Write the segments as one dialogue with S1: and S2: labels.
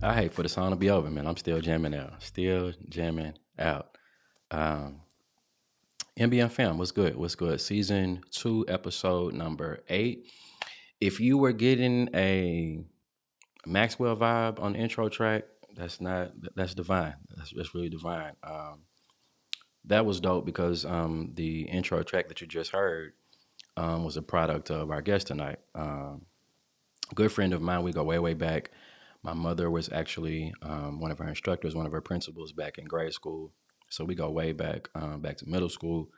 S1: I hate for the song to be over, man. I'm still jamming out. Still jamming out. Um, NBN fam, what's good? What's good? Season 2, episode number 8. If you were getting a Maxwell vibe on the intro track, that's divine. That's really divine. That was dope because the intro track that you just heard was a product of our guest tonight. Good friend of mine. We go way, way back. My mother was actually one of her instructors, one of her principals back in grade school. So we go way back, back to middle school.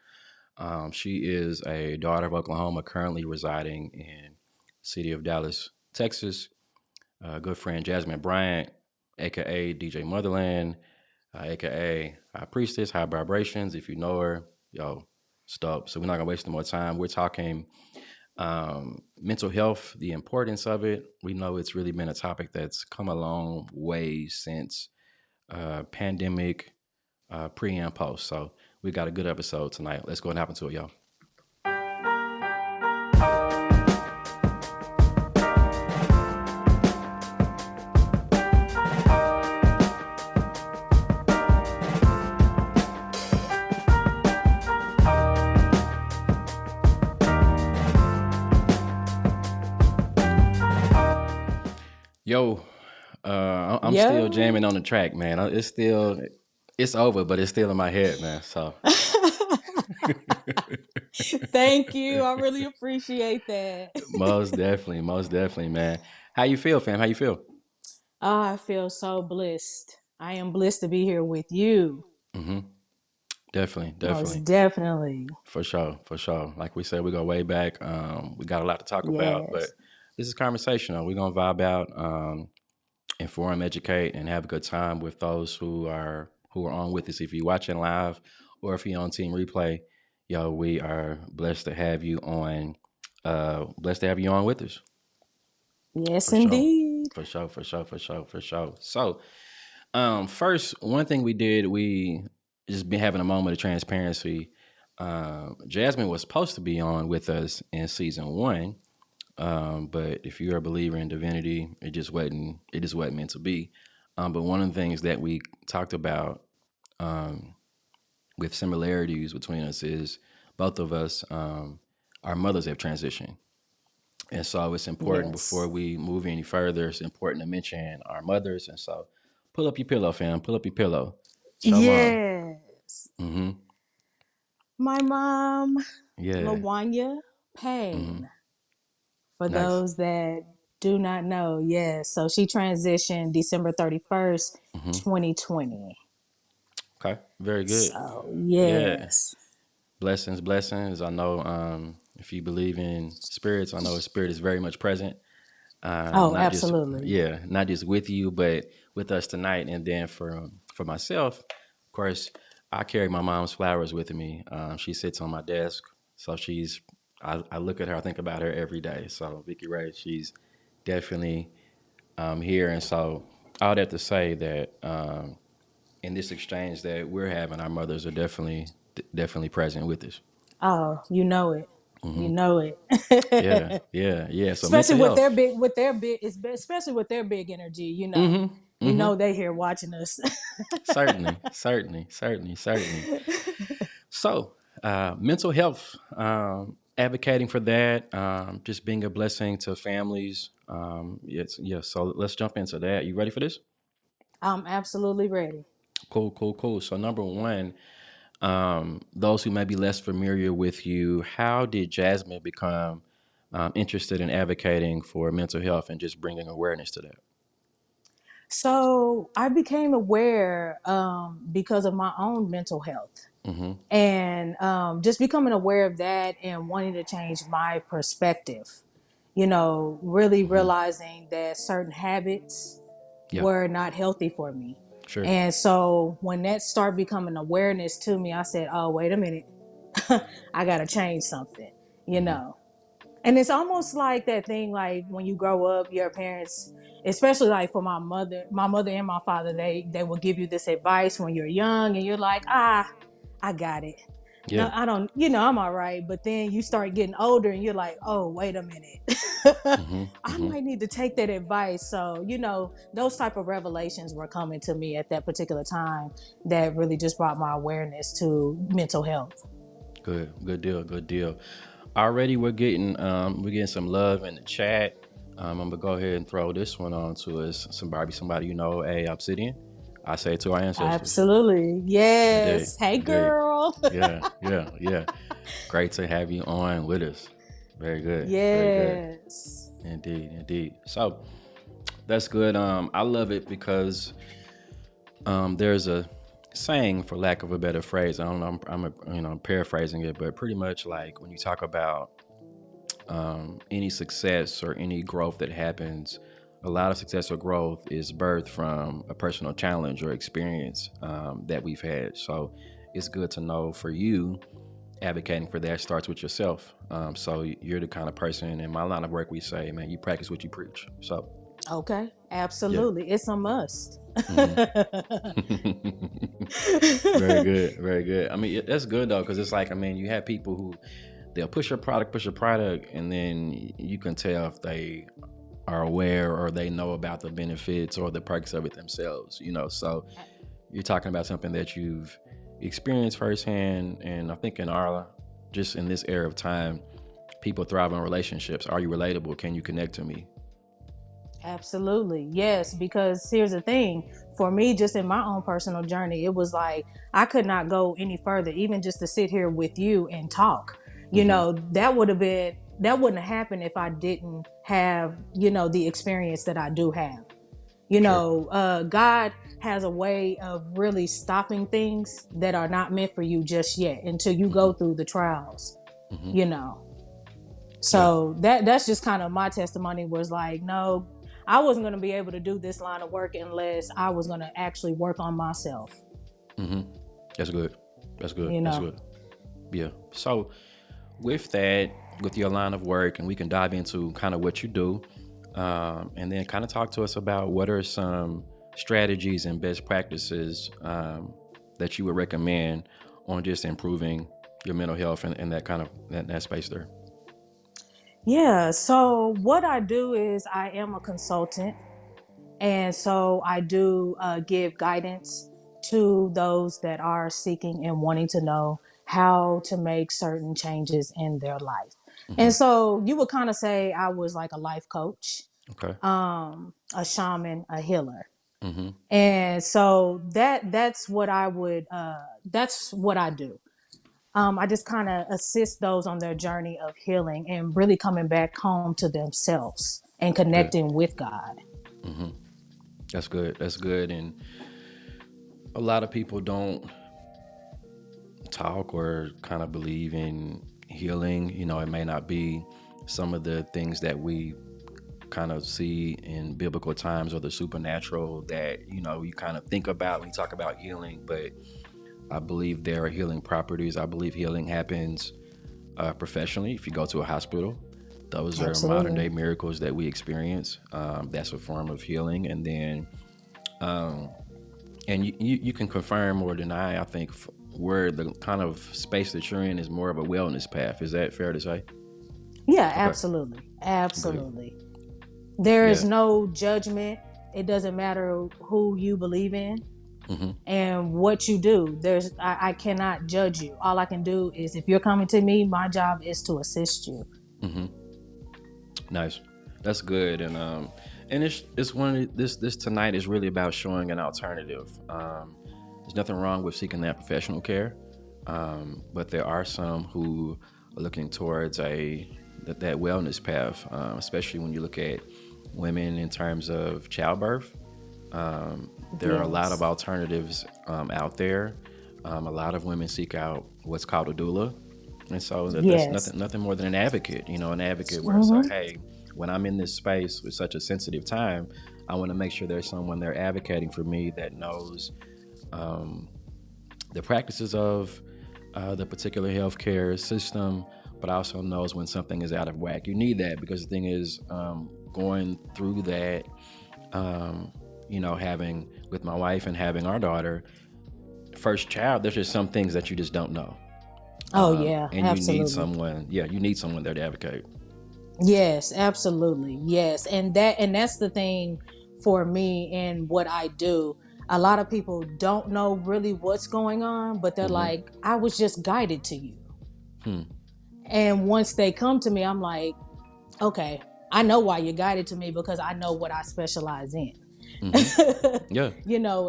S1: She is a daughter of Oklahoma, currently residing in the city of Dallas, Texas. Good friend Jasmine Bryant, aka DJ MuthaLand, aka High Priestess, High Vibrationz. If you know her, yo, stop. So we're not gonna waste no more time. We're talking mental health, the importance of it. We know it's really been a topic that's come a long way since pandemic, pre and post. So we got a good episode tonight. Let's go and hop into it, y'all. Yo, I'm still
S2: Yo.
S1: jamming on the track, man. It's over, but it's still in my head, man. So
S2: Thank you. I really appreciate that.
S1: most definitely, man. How you feel, fam? How you feel?
S2: Oh, I feel so blessed. I am blessed to be here with you.
S1: hmm Definitely,
S2: Most
S1: definitely.
S2: definitely.
S1: For sure, for sure. Like we said, we go way back. We got a lot to talk about, but
S2: Yes.
S1: this is conversational. We're gonna vibe out, inform, educate, and have a good time with those who are on with us. If you're watching live or if you're on Team Replay, yo, we are blessed to have you on. Blessed to have you on with us.
S2: Yes,
S1: For sure.
S2: indeed.
S1: For sure, for sure, for sure, for sure. So, first, one thing we did, we just been having a moment of transparency. Jasmine was supposed to be on with us in season 1, but if you're a believer in divinity, it just wasn't. It just wasn't meant to be. But one of the things that we talked about um, with similarities between us is both of us, our mothers have transitioned. And so it's important before
S2: Yes.
S1: we move any further, it's important to mention our mothers. And so pull up your pillow, fam. Pull up your pillow. Show mom.
S2: Yes.
S1: Mm-hmm.
S2: My mom,
S1: Yeah.
S2: Lawanya
S1: Mm-hmm.
S2: Payne. For
S1: Nice.
S2: those that do not know, yes. So she transitioned December 31st,
S1: Mm-hmm.
S2: 2020.
S1: Okay. Very good.
S2: So,
S1: Yeah.
S2: yes.
S1: Blessings, blessings. I know if you believe in spirits, I know a spirit is very much present.
S2: Oh,
S1: Not just
S2: absolutely.
S1: yeah, not just with you, but with us tonight. And then for myself, of course, I carry my mom's flowers with me. She sits on my desk, so I look at her, I think about her every day. So Vicky Ray, she's definitely here, and so all that to say that in this exchange that we're having, our mothers are definitely present with us.
S2: Oh, you know it. You
S1: hmm
S2: know it.
S1: Yeah, yeah, yeah. So
S2: Especially
S1: mental
S2: with their
S1: health.
S2: big, especially with their big energy.
S1: hmm
S2: You
S1: hmm
S2: know they here watching us.
S1: Certainly, certainly, certainly, certainly. So, mental health, advocating for that, just being a blessing to families. Yes, yes. So let's jump into that. You ready for this?
S2: I'm absolutely ready.
S1: Cool, cool, cool. So number one, those who may be less familiar with you, how did Jasmine become interested in advocating for mental health and just bringing awareness to that?
S2: So I became aware because of my own mental health.
S1: Mm-hmm.
S2: And just becoming aware of that and wanting to change my perspective, really
S1: Mm-hmm.
S2: realizing that certain habits
S1: Yeah,
S2: were not healthy for me.
S1: sure.
S2: And so when that started becoming awareness to me, I said, oh, wait a minute, I got to change something, you
S1: Mm-hmm.
S2: know. And it's almost like that thing, like when you grow up, your parents, especially like for my mother and my father, they will give you this advice when you're young and you're like, I got it.
S1: Yeah.
S2: no, I don't, I'm all right. But then you start getting older and you're like, oh, wait a minute.
S1: Hmm.
S2: I
S1: Hmm.
S2: might need to take that advice. So, those type of revelations were coming to me at that particular time that really just brought my awareness to mental health.
S1: Good deal. Good deal. Already we're getting some love in the chat. I'm gonna go ahead and throw this one on to us. Somebody a Obsidian. I say to our ancestors.
S2: Absolutely.
S1: Indeed.
S2: Yes. Hey,
S1: Indeed.
S2: girl.
S1: Yeah. Yeah. Yeah. Great to have you on with us. Very good. Very good.
S2: Yes.
S1: Indeed. Indeed. So that's good. I love it because there's a saying, for lack of a better phrase. I don't know. I'm paraphrasing it, but pretty much like when you talk about any success or any growth that happens, a lot of success or growth is birthed from a personal challenge or experience that we've had. So it's good to know for you, advocating for that starts with yourself. So you're the kind of person in my line of work, we say, man, you practice what you preach. So
S2: Okay.
S1: yeah.
S2: Absolutely. It's a must.
S1: Hmm. Very good, very good. I mean, that's good though, because it's like, I mean, you have people who they'll push a product, and then you can tell if they are aware or they know about the benefits or the perks of it themselves. So you're talking about something that you've experienced firsthand, and I think in our just in this era of time, people thrive on relationships. Are you relatable? Can you connect to me?
S2: Absolutely. Yes, because here's the thing. For me, just in my own personal journey, it was like I could not go any further, even just to sit here with you and talk.
S1: Mm-hmm.
S2: That wouldn't have happened if I didn't have, the experience that I do have.
S1: Sure.
S2: God has a way of really stopping things that are not meant for you just yet until you
S1: Mm-hmm.
S2: go through the trials,
S1: Mm-hmm.
S2: you know.
S1: Yeah.
S2: So that's just kind of my testimony, was like, no, I wasn't going to be able to do this line of work unless I was going to actually work on myself,
S1: Mm-hmm. That's good. That's good.
S2: you
S1: That's
S2: know.
S1: good. Yeah. So with that, with your line of work, and we can dive into kind of what you do, and then kind of talk to us about what are some strategies and best practices that you would recommend on just improving your mental health and that kind of that space there.
S2: Yeah. So what I do is I am a consultant. And so I do give guidance to those that are seeking and wanting to know how to make certain changes in their life.
S1: Mm-hmm.
S2: And so you would kind of say I was like a life coach,
S1: Okay.
S2: a shaman, a healer.
S1: Mm-hmm.
S2: And so that's what I do. I just kind of assist those on their journey of healing and really coming back home to themselves and
S1: Good.
S2: connecting with God.
S1: Mm-hmm. That's good. That's good. And a lot of people don't talk or kind of believe in healing. It may not be some of the things that we kind of see in biblical times or the supernatural that you kind of think about when you talk about healing. But I believe there are healing properties. I believe healing happens professionally. If you go to a hospital, those are modern
S2: Absolutely.
S1: day miracles that we experience. That's a form of healing. And then and you can confirm or deny, I think, where the kind of space that you're in is more of a wellness path. Is that fair to say?
S2: Yeah,
S1: Okay,
S2: absolutely.
S1: good.
S2: Absolutely. There is
S1: Yeah.
S2: no judgment. It doesn't matter who you believe in
S1: Hmm.
S2: and what you do. I cannot judge you. All I can do is, if you're coming to me, my job is to assist you.
S1: Hmm. Nice. That's good. And it's one of this tonight is really about showing an alternative. There's nothing wrong with seeking that professional care, but there are some who are looking towards that wellness path, especially when you look at women in terms of childbirth. There are a lot of
S2: Yes.
S1: alternatives out there. A lot of women seek out what's called a doula, and so that's
S2: Yes.
S1: nothing more than an advocate. An advocate where it's like,
S2: Hmm.
S1: hey, when I'm in this space with such a sensitive time, I want to make sure there's someone there advocating for me that knows the practices of the particular healthcare system, but also knows when something is out of whack. You need that because the thing is, going through that, having with my wife and having our daughter, first child, there's just some things that you just don't know.
S2: Oh yeah,
S1: And you need
S2: absolutely.
S1: someone, yeah, you need someone there to advocate.
S2: Yes, absolutely. Yes. And that's the thing for me and what I do. A lot of people don't know really what's going on, but they're
S1: Mm-hmm.
S2: like, I was just guided to you.
S1: Hmm.
S2: And once they come to me, I'm like, okay, I know why you're guided to me because I know what I specialize in.
S1: Mm-hmm. Yeah.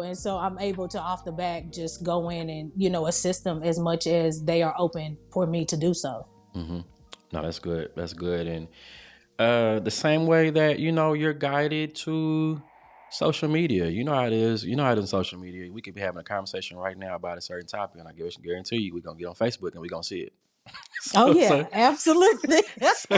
S2: And so I'm able to off the back just go in and, assist them as much as they are open for me to do so.
S1: Mm-hmm. No, that's good. That's good. And the same way that you're guided to social media. You know how it is. You know how it is in social media. We could be having a conversation right now about a certain topic, and I guarantee you, we're gonna get on Facebook and we're gonna see it.
S2: Oh
S1: so, so,
S2: yeah, absolutely.
S1: so,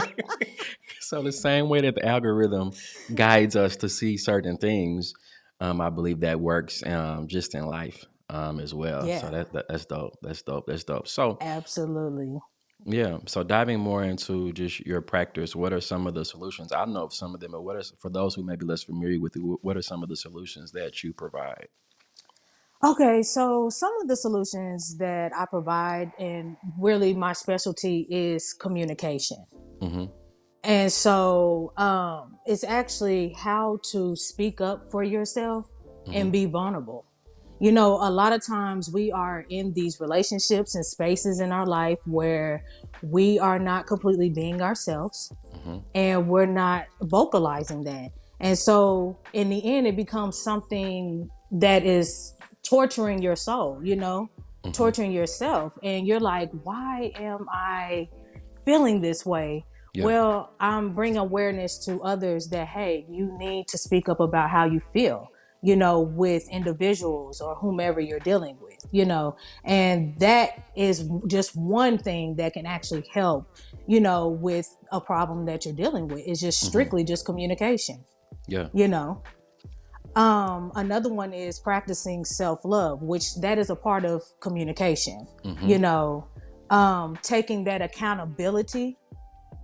S1: so the same way that the algorithm guides us to see certain things, I believe that works just in life as well. So
S2: Yeah,
S1: that's dope. That's dope. That's dope. So
S2: absolutely.
S1: yeah. So diving more into just your practice, what are some of the solutions? I know of some of them, but for those who may be less familiar with you, what are some of the solutions that you provide?
S2: Okay, so some of the solutions that I provide, and really my specialty is communication.
S1: Mm-hmm.
S2: And so it's actually how to speak up for yourself
S1: Mm-hmm.
S2: and be vulnerable. A lot of times we are in these relationships and spaces in our life where we are not completely being ourselves
S1: Mm-hmm.
S2: and we're not vocalizing that. And so in the end, it becomes something that is torturing your soul,
S1: Mm-hmm.
S2: torturing yourself. And you're like, why am I feeling this way?
S1: Yeah.
S2: Well, I'm bringing awareness to others that, hey, you need to speak up about how you feel, with individuals or whomever you're dealing with. And that is just one thing that can actually help, with a problem that you're dealing with. It's just
S1: Mm-hmm.
S2: strictly just communication,
S1: Yeah.
S2: you know. Another one is practicing self-love, which that is a part of communication,
S1: Mm-hmm.
S2: you know, taking that accountability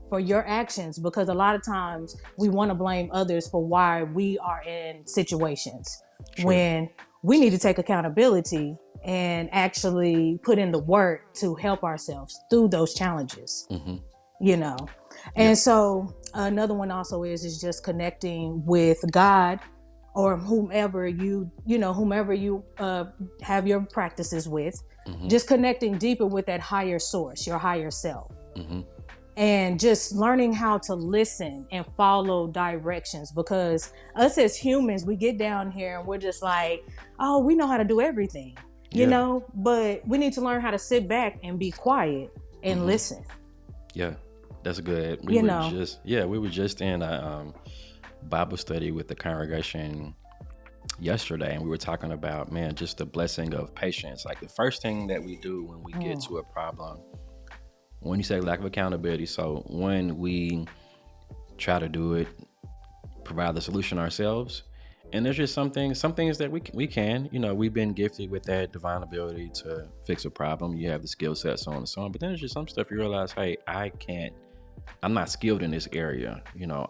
S2: for your actions, because a lot of times we want to blame others for why we are in situations
S1: Sure.
S2: when we need to take accountability and actually put in the work to help ourselves through those challenges,
S1: Mm-hmm.
S2: you know.
S1: Yeah.
S2: And so another one also is just connecting with God or whomever you have your practices with,
S1: Mm-hmm.
S2: just connecting deeper with that higher source, your higher self,
S1: Mm-hmm.
S2: and just learning how to listen and follow directions, because us as humans, we get down here and we're just like, oh, we know how to do everything,
S1: Yeah.
S2: but we need to learn how to sit back and be quiet and
S1: Mm-hmm.
S2: listen.
S1: Yeah. That's good.
S2: you know
S1: We were just in a Bible study with the congregation yesterday, and we were talking about, man, just the blessing of patience. Like the first thing that we do when we get
S2: mm,
S1: to a problem, when you say lack of accountability, so when we try to do it, provide the solution ourselves, and there's just some things that we can, we've been gifted with that divine ability to fix a problem. You have the skill set, so on and so on. But then there's just some stuff you realize, hey, I'm not skilled in this area.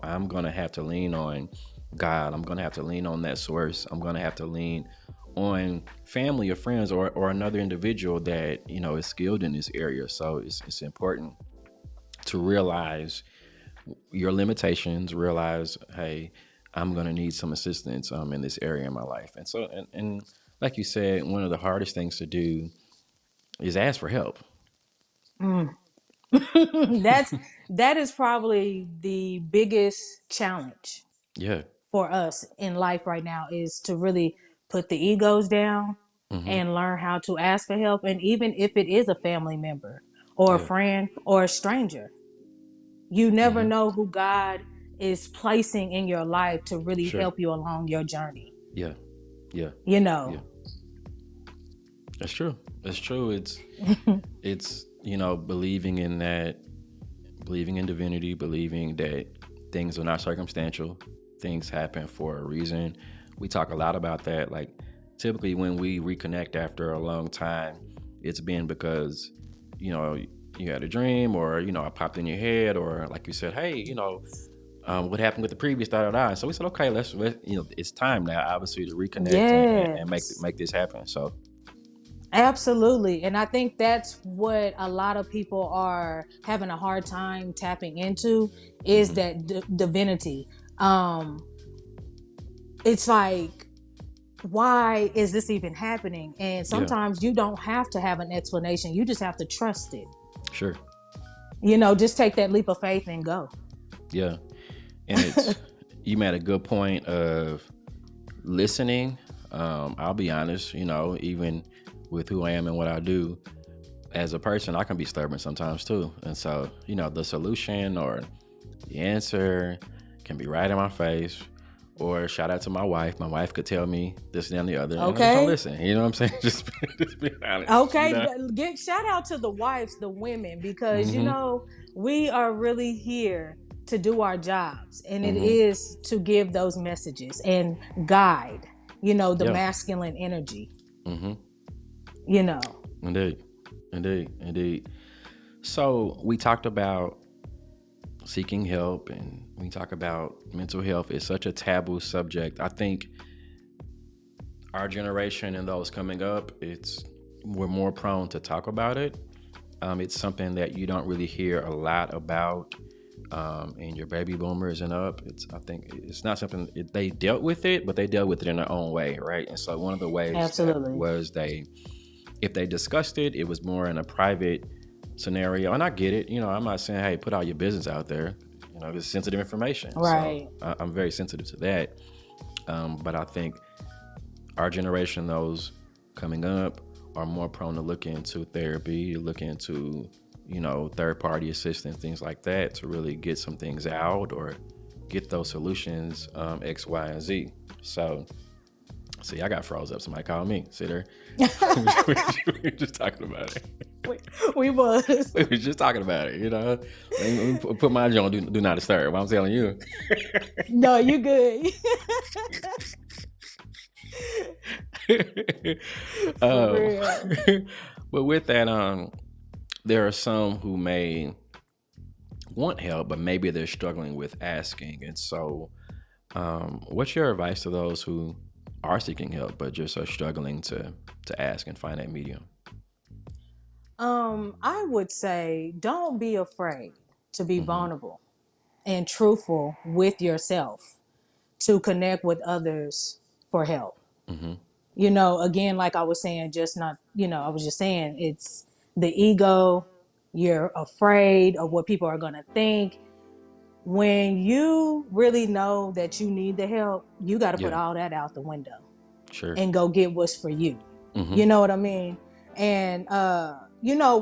S1: I'm gonna have to lean on God. I'm gonna have to lean on that source. I'm gonna have to lean on family or friends or another individual that is skilled in this area. So it's important to realize your limitations. Realize, hey, I'm gonna need some assistance in this area in my life. And so and like you said, one of the hardest things to do is ask for help.
S2: mm. That is probably the biggest challenge
S1: Yeah.
S2: for us in life right now, is to really put the egos down
S1: Mm-hmm.
S2: and learn how to ask for help. And even if it is a family member or a
S1: Yeah.
S2: friend or a stranger, you never
S1: Mm-hmm.
S2: know who God is placing in your life to really
S1: Sure.
S2: help you along your journey.
S1: Yeah. Yeah.
S2: You
S1: Yeah.
S2: know.
S1: That's true. That's true. It's believing in that, believing in divinity, believing that things are not circumstantial. Things happen for a reason. We talk a lot about that. Like typically when we reconnect after a long time, it's been because, you know, you had a dream, or, I popped in your head, or like you said, hey, what happened with the previous da da da. And so we said, okay, let's it's time now, obviously, to reconnect and make
S2: Yes.
S1: this happen. So
S2: Absolutely. And I think that's what a lot of people are having a hard time tapping into is
S1: Mm-hmm.
S2: that divinity. Um, it's like, why is this even happening? And
S1: Yeah,
S2: sometimes you don't have to have an explanation. You just have to trust it.
S1: sure.
S2: Just take that leap of faith and go.
S1: Yeah. And you made a good point of listening. I'll be honest, even with who I am and what I do as a person, I can be stubborn sometimes too. And so, the solution or the answer can be right in my face. Or shout out to my wife. My wife could tell me this and the other, and I just don't
S2: Okay.
S1: listen. You know what I'm saying? Just be honest.
S2: Okay. Get shout out to the wives, the women, because
S1: Mm-hmm.
S2: we are really here to do our jobs, and it
S1: Mm-hmm.
S2: is to give those messages and guide, the
S1: Yeah.
S2: masculine energy,
S1: Mm-hmm.
S2: you know.
S1: Indeed. Indeed. So we talked about seeking help, and we talk about mental health. It's such a taboo subject. I think our generation and those coming up, we're more prone to talk about it. It's something that you don't really hear a lot about in your baby boomers and up. I think it's not something they dealt with it, but they dealt with it in their own way, right? And so one of the ways that
S2: Absolutely.
S1: was if they discussed it, it was more in a private scenario. And I get it. I'm not saying, hey, put all your business out there. It's sensitive information.
S2: Right.
S1: So I'm very sensitive to that. But I think our generation, those coming up, are more prone to look into therapy, look into, third-party assistance, things like that, to really get some things out or get those solutions, X, Y, and Z. So, see, I got froze up. Somebody called me. See there? We were just talking about it.
S2: We was.
S1: We were just talking about it, Let me put my joint on do not disturb. I'm telling you.
S2: No, you good. For real.
S1: But with that, there are some who may want help, but maybe they're struggling with asking. And so, what's your advice to those who are seeking help but just are struggling to ask and find that medium?
S2: I would say don't be afraid to be
S1: Mm-hmm.
S2: vulnerable and truthful with yourself to connect with others for help.
S1: Mm-hmm.
S2: Again, like I was saying, just not, I was just saying it's the ego. You're afraid of what people are going to think. When you really know that you need the help, you got to put
S1: Yeah,
S2: all that out the window
S1: sure.
S2: and go get what's for you.
S1: Mm-hmm.
S2: You know what I mean? And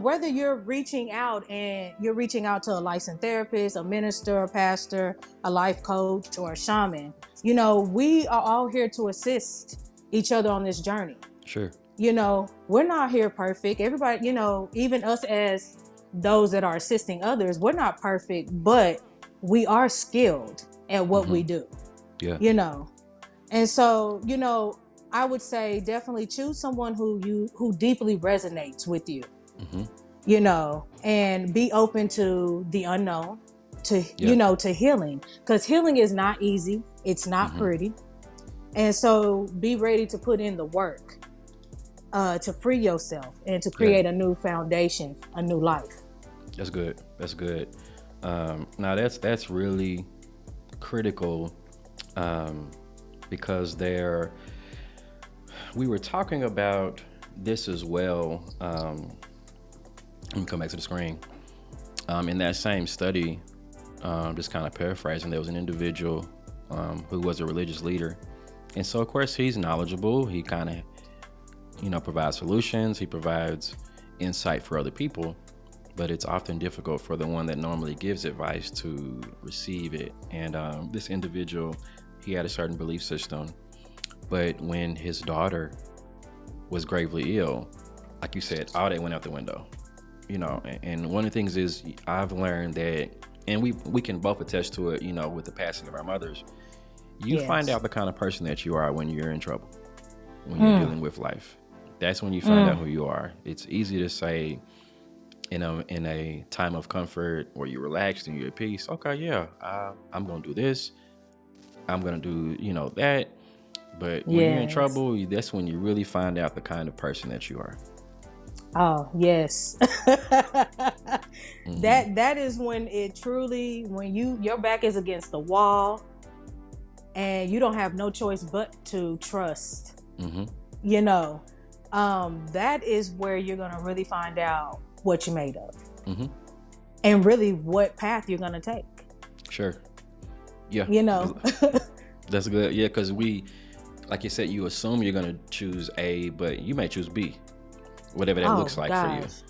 S2: whether you're reaching out to a licensed therapist, a minister, a pastor, a life coach, or a shaman, we are all here to assist each other on this journey.
S1: Sure.
S2: We're not here perfect. Everybody, even us as those that are assisting others, we're not perfect, but we are skilled at what we do.
S1: Yeah.
S2: And so, I would say definitely choose someone who deeply resonates with you, and be open to the unknown, to healing, because healing is not easy. It's not pretty. And so be ready to put in the work, to free yourself and to create a new foundation, a new life.
S1: That's good. That's good. Now that's really critical, because we were talking about this as well. Let me come back to the screen. In that same study, just kind of paraphrasing, there was an individual who was a religious leader. And so, of course, he's knowledgeable. He kind of, provides solutions. He provides insight for other people. But it's often difficult for the one that normally gives advice to receive it. And this individual, he had a certain belief system. But when his daughter was gravely ill, like you said, all that went out the window. And one of the things is I've learned that, and we can both attest to it, with the passing of our mothers. You find out the kind of person that you are when you're in trouble, when you're dealing with life. That's when you find out who you are. It's easy to say, in a time of comfort where you're relaxed and you're at peace, okay, yeah, I'm going to do this. I'm going to do, that. But when you're in trouble, that's when you really find out the kind of person that you are.
S2: Oh, yes.
S1: Mm-hmm.
S2: That is when it truly, when your back is against the wall and you don't have no choice but to trust,
S1: Mm-hmm.
S2: you know. That is where you're gonna really find out what you're made of.
S1: Mm-hmm.
S2: And really what path you're gonna take.
S1: Sure. Yeah.
S2: You know.
S1: That's good. Yeah, because like you said, you assume you're gonna choose A, but you may choose B, whatever that
S2: Oh
S1: looks like for you.
S2: gosh.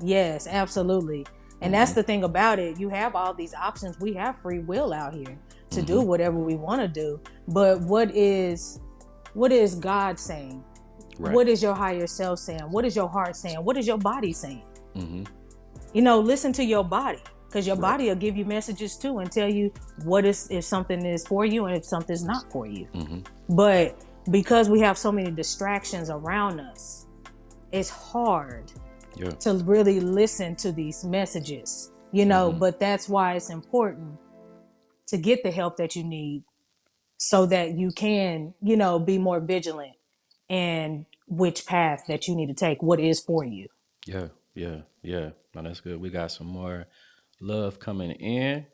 S2: Yes, absolutely. And that's
S1: Mm-hmm.
S2: the thing about it. You have all these options. We have free will out here to do
S1: Mm-hmm.
S2: whatever we want to do. But what is God saying?
S1: Right.
S2: What is your higher self saying? What is your heart saying? What is your body saying?
S1: Mm-hmm.
S2: Listen to your body, because your
S1: Right.
S2: body will give you messages too and tell you what is, if something is for you and if something's not for you.
S1: Mm-hmm.
S2: But because we have so many distractions around us, it's hard
S1: Yeah.
S2: to really listen to these messages,
S1: Mm-hmm.
S2: but that's why it's important to get the help that you need so that you can, be more vigilant and which path that you need to take, what is for you.
S1: Yeah. Yeah. Yeah. No, that's good. We got some more love coming in.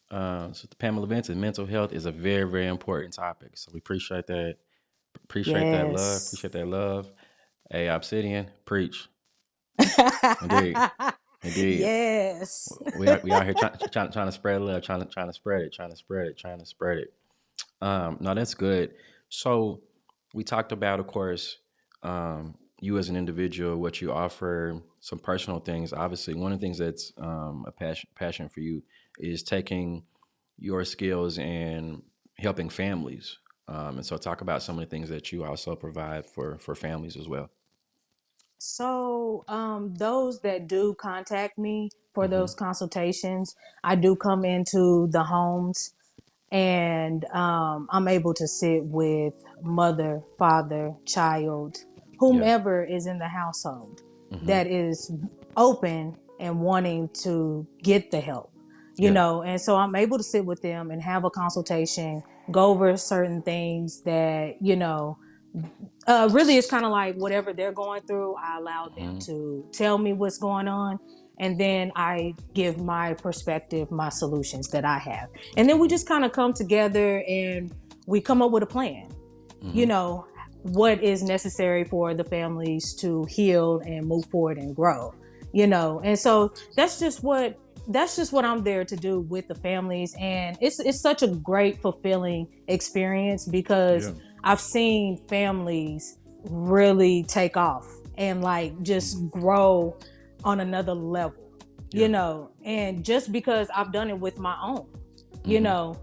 S1: So the Pamela Vincent, mental health is a very, very important topic. So we appreciate that. Appreciate that love.
S2: Yes.
S1: Appreciate that love. Hey, Obsidian, preach. Indeed. Indeed.
S2: Yes.
S1: We out here trying to spread love, trying to spread it, trying to spread it. No, that's good. So we talked about, of course, you as an individual, what you offer, some personal things. Obviously, one of the things that's a passion for you is taking your skills and helping families. And so talk about some of the things that you also provide for families as well.
S2: So, those that do contact me for
S1: Mm-hmm.
S2: those consultations, I do come into the homes, and I'm able to sit with mother, father, child,
S1: Yeah.
S2: whomever is in the household
S1: Mm-hmm.
S2: that is open and wanting to get the help,
S1: Yeah.
S2: and so I'm able to sit with them and have a consultation, go over certain things that, really it's kind of like whatever they're going through, I allow them
S1: Mm-hmm.
S2: to tell me what's going on, and then I give my perspective, my solutions that I have, and then we
S1: Mm-hmm.
S2: just kind of come together and we come up with a plan, you
S1: Mm-hmm.
S2: know what is necessary for the families to heal and move forward and grow, and so that's just what I'm there to do with the families. And it's such a great, fulfilling experience because
S1: Yeah.
S2: I've seen families really take off and like just grow on another level,
S1: Yeah.
S2: and just because I've done it with my own, you
S1: Mm-hmm.
S2: know,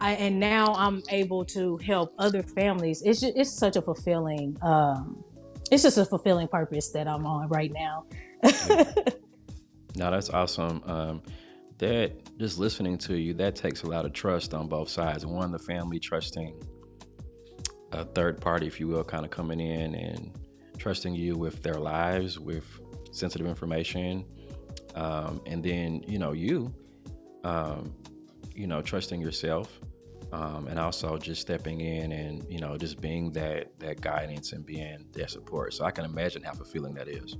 S2: and now I'm able to help other families. It's such a fulfilling, it's just a fulfilling purpose that I'm on right now.
S1: Yeah. No, that's awesome. That just listening to you, that takes a lot of trust on both sides. One, the family trusting a third party, if you will, kind of coming in and trusting you with their lives, with sensitive information, and then um, trusting yourself, and also just stepping in and just being that guidance and being their support. So I can imagine how fulfilling that is.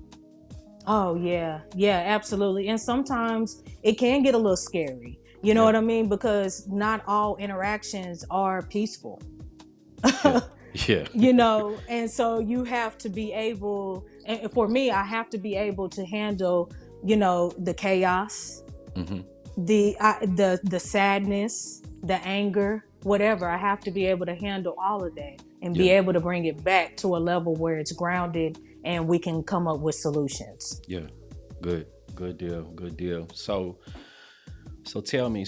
S2: Oh yeah, yeah, absolutely. And sometimes it can get a little scary. You know
S1: Yeah,
S2: what I mean? Because not all interactions are peaceful.
S1: yeah, yeah.
S2: And so you have to be able, and for me, I have to be able to handle, the chaos,
S1: Hmm.
S2: the sadness, the anger, whatever. I have to be able to handle all of that and be
S1: Yeah,
S2: able to bring it back to a level where it's grounded and we can come up with solutions.
S1: yeah. Good deal, good deal. So tell me,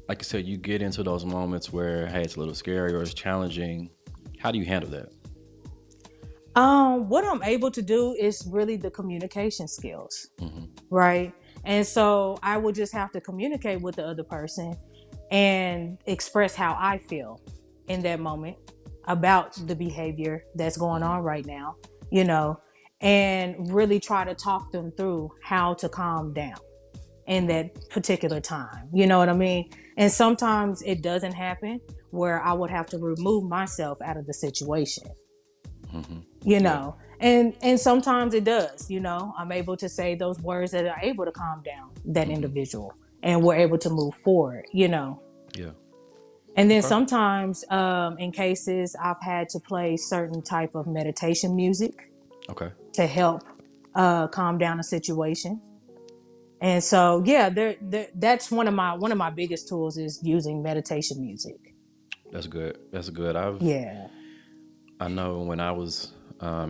S1: like I said, you get into those moments where, hey, it's a little scary or it's challenging. How do you handle that?
S2: What I'm able to do is really the communication skills,
S1: Hmm.
S2: right? And so I would just have to communicate with the other person and express how I feel in that moment about the behavior that's going
S1: Hmm.
S2: on right now, you know, and really try to talk them through how to calm down in that particular time. You know what I mean? And sometimes it doesn't happen where I would have to remove myself out of the situation. you
S1: Yeah.
S2: know. And sometimes it does, you know. I'm able to say those words that are able to calm down that individual, and we're able to move forward, you know.
S1: Yeah.
S2: And then
S1: Okay.
S2: sometimes, in cases, I've had to play certain type of meditation music
S1: Okay.
S2: to help calm down a situation. And so, yeah, that's one of my biggest tools is using meditation music.
S1: That's good. That's good.
S2: Yeah.
S1: I know when I was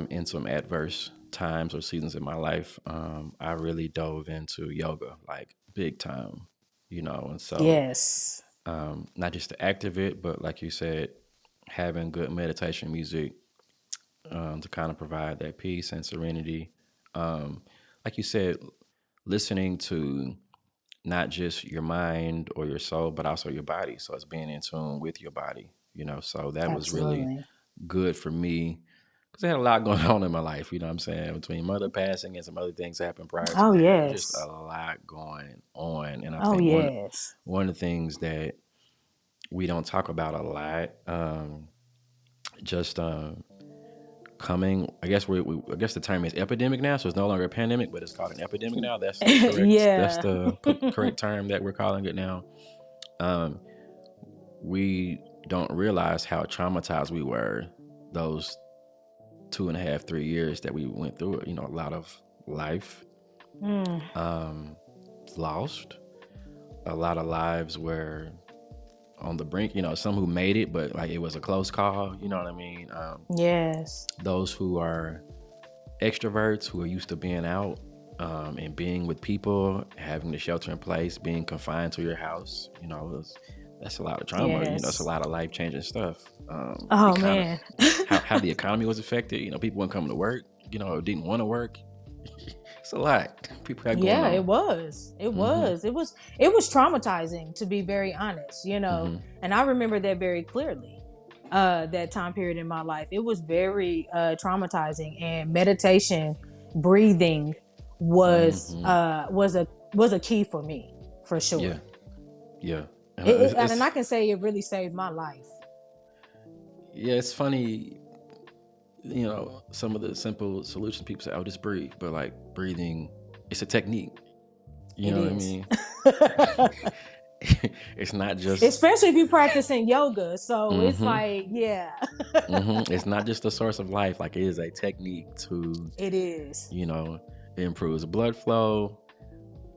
S1: in some adverse times or seasons in my life, I really dove into yoga like big time, and so
S2: Yes.
S1: not just to activate, but like you said, having good meditation music to kind of provide that peace and serenity. Like you said, listening to not just your mind or your soul, but also your body. So it's being in tune with your body, So that was really
S2: Absolutely.
S1: good for me because I had a lot going on in my life, you know what I'm saying? Between mother passing and some other things happened prior to
S2: Oh
S1: that. It was just a
S2: yes.
S1: lot going on. And I
S2: Oh
S1: think one
S2: yes.
S1: one of the things that we don't talk about a lot, just coming. I guess I guess the term is epidemic now, so it's no longer a pandemic, but it's called an epidemic now. That's the correct. That's
S2: Yeah.
S1: the correct term that we're calling it now. Um, we don't realize how traumatized we were those 2.5, 3 years that we went through it. A lot of life
S2: Mm,
S1: lost. A lot of lives were on the brink. Some who made it, but like it was a close call. You know what I mean?
S2: yes.
S1: Those who are extroverts who are used to being out and being with people, having the shelter in place, being confined to your house, that's a lot of trauma. It's a
S2: Yes.
S1: lot of life changing stuff.
S2: Oh
S1: It kind of
S2: man.
S1: how the economy was affected. People weren't coming to work. Didn't want to work. It's a lot people had going
S2: Yeah,
S1: on.
S2: it was. It
S1: Mm-hmm.
S2: was. It was traumatizing, to be very honest, you know.
S1: Mm-hmm.
S2: And I remember that very clearly. That time period in my life. It was very traumatizing, and meditation, breathing was
S1: Mm-hmm.
S2: was a key for me, for
S1: Yeah,
S2: sure.
S1: yeah. And
S2: And I can say it really saved my life.
S1: yeah, it's funny. Some of the simple solutions people say, "Oh, just breathe," but like breathing, it's a technique. You
S2: It
S1: know what I
S2: is.
S1: mean? It's not just.
S2: Especially if you practicing yoga. So it's
S1: Mm-hmm.
S2: like, yeah.
S1: Mm-hmm. It's not just a source of life. Like it is a technique to,
S2: It is.
S1: you know, it improves blood flow,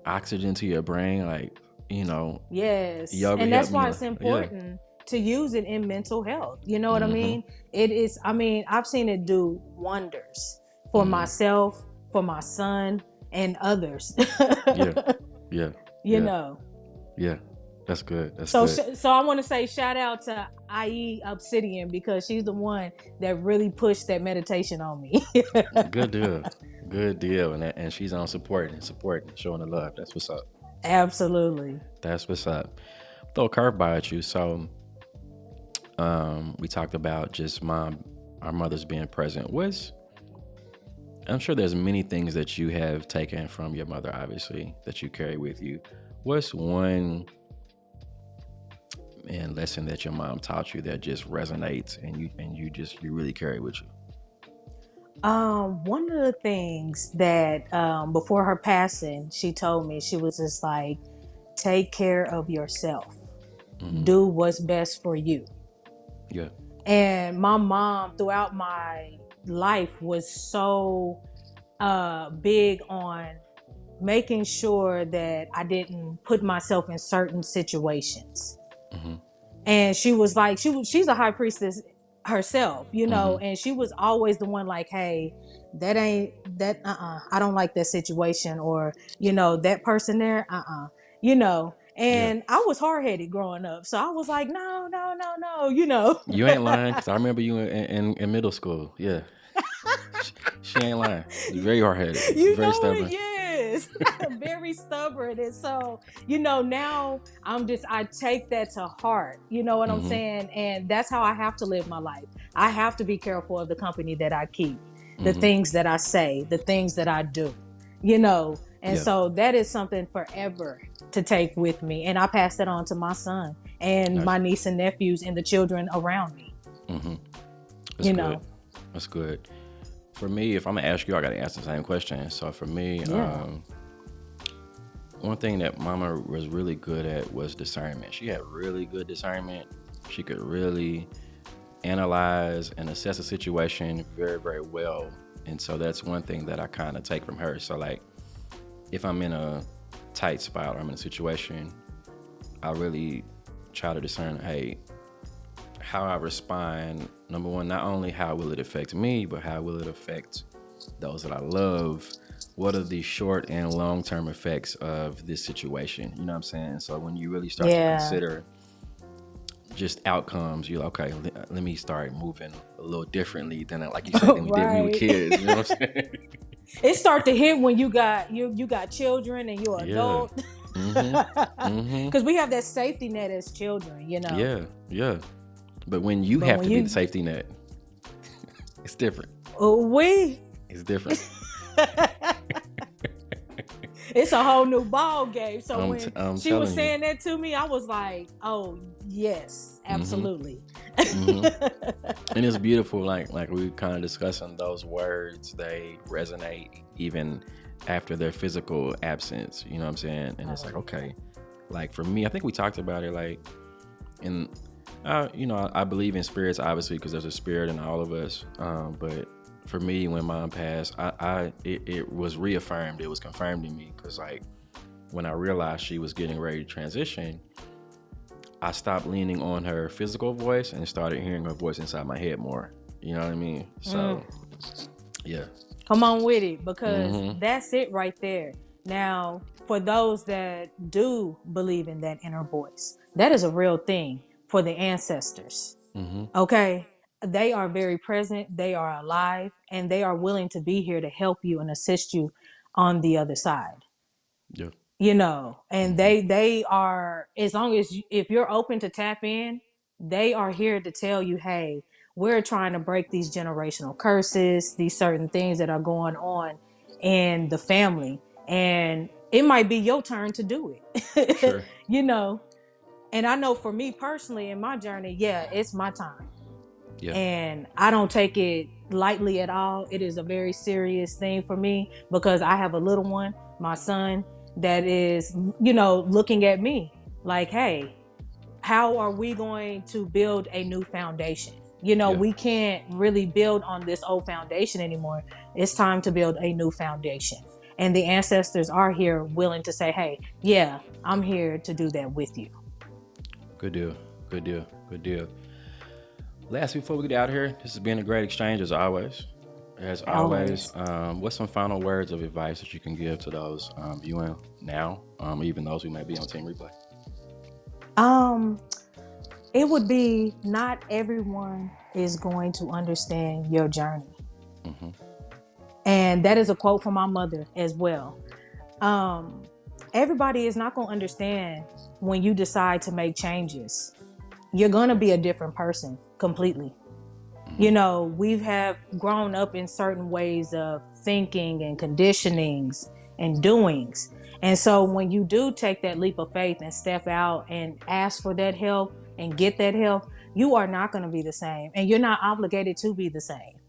S1: oxygen to your brain. Like,
S2: Yes.
S1: yoga
S2: And
S1: helped
S2: that's
S1: me.
S2: why it's
S1: Yeah.
S2: important to use it in mental health. You know what I
S1: Mm-hmm.
S2: mean? It is, I mean, I've seen it do wonders for
S1: Mm-hmm.
S2: myself, for my son, and others.
S1: Yeah. Yeah.
S2: You
S1: Yeah.
S2: know.
S1: Yeah. That's good. That's
S2: So
S1: good.
S2: so I want to say shout out to IE Obsidian, because she's the one that really pushed that meditation on me.
S1: Good deal. Good deal. And she's on supporting, showing the love. That's what's up.
S2: Absolutely.
S1: That's what's up. Throw a curveball at you. So, we talked about just our mothers being present. I'm sure there's many things that you have taken from your mother, obviously, that you carry with you. What's one lesson that your mom taught you that just resonates and you really carry with you?
S2: One of the things that before her passing, she told me, she was just like, take care of yourself.
S1: Mm-hmm.
S2: Do what's best for you.
S1: Yeah.
S2: And my mom throughout my life was so big on making sure that I didn't put myself in certain situations.
S1: Mm-hmm.
S2: And she was like, she's a high priestess herself, you know,
S1: Mm-hmm.
S2: and she was always the one like, hey, that ain't that, I don't like that situation, or, you know, that person there, you know.
S1: Yeah.
S2: And I was hard-headed growing up, so I was like, no, no, no, no, you know.
S1: You ain't lying, because I remember you in middle school. Yeah. She ain't lying. She's very hard headed.
S2: You
S1: Very
S2: know it,
S1: stubborn.
S2: yes. Very stubborn. And so, you know, now I take that to heart, you know what I'm
S1: Mm-hmm.
S2: saying? And that's how I have to live my life. I have to be careful of the company that I keep, the
S1: Mm-hmm.
S2: things that I say, the things that I do, you know. And
S1: Yeah.
S2: so that is something forever to take with me. And I pass that on to my son and
S1: Nice.
S2: my niece and nephews and the children around me,
S1: Mm-hmm. That's
S2: you
S1: good.
S2: know.
S1: That's good. For me, if I'm gonna ask you, I gotta ask the same question. So for me, one thing that Mama was really good at was discernment. She had really good discernment. She could really analyze and assess a situation very, very well. And so that's one thing that I kind of take from her. So like, if I'm in a tight spot or I'm in a situation, I really try to discern, hey, how I respond. Number one, not only how will it affect me, but how will it affect those that I love? What are the short and long-term effects of this situation? You know what I'm saying? So when you really start to consider just outcomes, you're like, okay, let me start moving a little differently than, like you said, than we did when we were kids. You know what I'm saying?
S2: It start to hit when you got children and you're adult. Because we have that safety net as children, you know.
S1: Yeah. But when you have to be the safety net, it's different. It's different.
S2: It's a whole new ball game. So when she was saying that to me, I was like, oh yes, absolutely.
S1: And it's beautiful, like we kind of discussing those words, they resonate even after their physical absence, you know what I'm saying? And it's like, okay, like for me, I think we talked about it, like in I believe in spirits, obviously, because there's a spirit in all of us. But for me, when Mom passed, it was reaffirmed. It was confirmed in me, because like when I realized she was getting ready to transition, I stopped leaning on her physical voice and started hearing her voice inside my head more. You know what I mean? So, yeah.
S2: Come on with it, because that's it right there. Now, for those that do believe in that inner voice, that is a real thing. For the ancestors, okay? They are very present, they are alive, and they are willing to be here to help you and assist you on the other side.
S1: Yeah.
S2: You know, and they are, as long as if you're open to tap in, they are here to tell you, hey, we're trying to break these generational curses, these certain things that are going on in the family. And it might be your turn to do it.
S1: Sure.
S2: You know. And I know for me personally in my journey, it's my time. Yeah. And I don't take it lightly at all. It is a very serious thing for me, because I have a little one, my son, that is, looking at me like, hey, how are we going to build a new foundation? We can't really build on this old foundation anymore. It's time to build a new foundation. And the ancestors are here willing to say, hey, yeah, I'm here to do that with you.
S1: Good deal. Lastly, before we get out of here, this has been a great exchange as always. What's some final words of advice that you can give to those viewing now, even those who may be on Team Replay?
S2: It would be, not everyone is going to understand your journey. And that is a quote from my mother as well. Everybody is not going to understand when you decide to make changes. You're going to be a different person completely. We have grown up in certain ways of thinking and conditionings and doings. And so when you do take that leap of faith and step out and ask for that help and get that help, you are not going to be the same. And you're not obligated to be the same.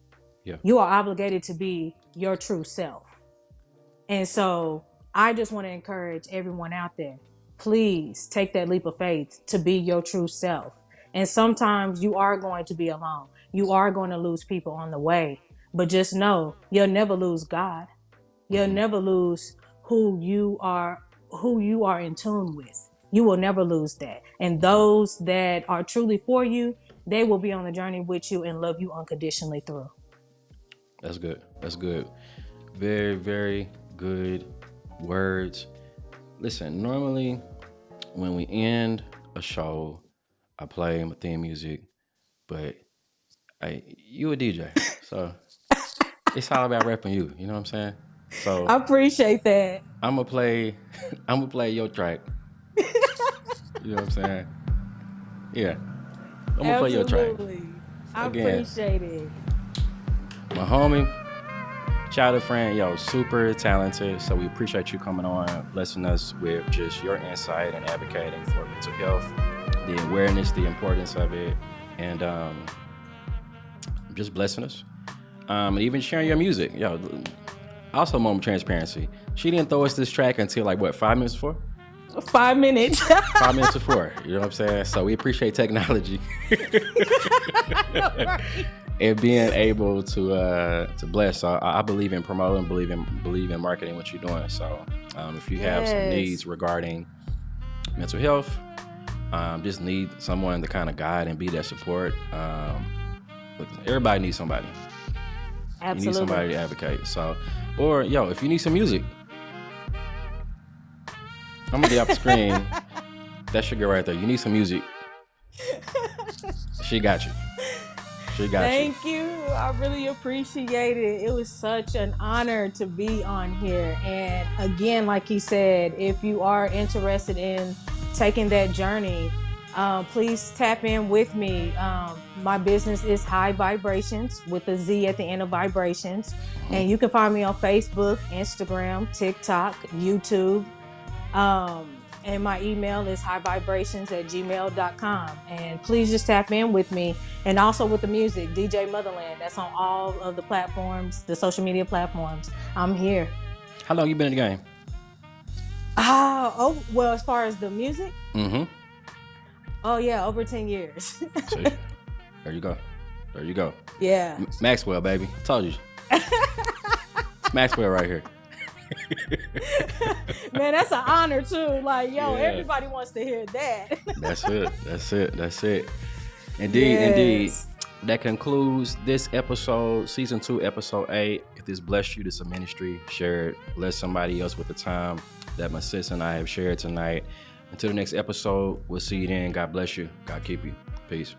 S2: Yeah. You are obligated to be your true self. And so I just want to encourage everyone out there, please take that leap of faith to be your true self. And sometimes you are going to be alone. You are going to lose people on the way. But just know, you'll never lose God. You'll never lose who you are in tune with. You will never lose that. And those that are truly for you, they will be on the journey with you and love you unconditionally through.
S1: That's good. Very, very good words. Listen, normally when we end a show, I play my theme music, but you a DJ, so it's all about repping you. You know what I'm saying? So
S2: I appreciate that.
S1: I'm gonna play your track. You know what I'm saying? Yeah, I'm gonna play your track.
S2: I appreciate it.
S1: My homie, childhood friend, super talented. So we appreciate you coming on, blessing us with just your insight and advocating for mental health, the awareness, the importance of it, and just blessing us. Even sharing your music. Yo, also moment of transparency. She didn't throw us this track until like what, 5 minutes before?
S2: 5 minutes.
S1: 5 minutes before. You know what I'm saying? So we appreciate technology.
S2: Right.
S1: And being able to bless. So I believe in promoting, believe in marketing what you're doing. So if you have some needs regarding mental health, just need someone to kind of guide and be that support. Everybody needs somebody.
S2: Absolutely.
S1: You need somebody to advocate. So, or if you need some music, I'm gonna get off the screen. That's your girl right there. You need some music. She got you.
S2: Thank you. I really appreciate it. It was such an honor to be on here. And again, like he said, if you are interested in taking that journey, please tap in with me. My business is High Vibrationz with a Z at the end of Vibrations. And you can find me on Facebook, Instagram, TikTok, YouTube. And my email is highvibrationz@gmail.com. And please just tap in with me. And also with the music, DJ MuthaLand. That's on all of the platforms, the social media platforms. I'm here.
S1: How long you been in the game?
S2: Well, as far as the music?
S1: Mm-hmm.
S2: Oh, yeah, over 10 years.
S1: See? There you go.
S2: Yeah.
S1: Maxwell, baby. I told you. It's Maxwell right here.
S2: Man, that's an honor too. Like, everybody wants to hear that.
S1: That's it. Indeed. That concludes this episode, season 2, episode 8. If this blessed you, this is a ministry. Share it. Bless somebody else with the time that my sis and I have shared tonight. Until the next episode, we'll see you then. God bless you. God keep you. Peace.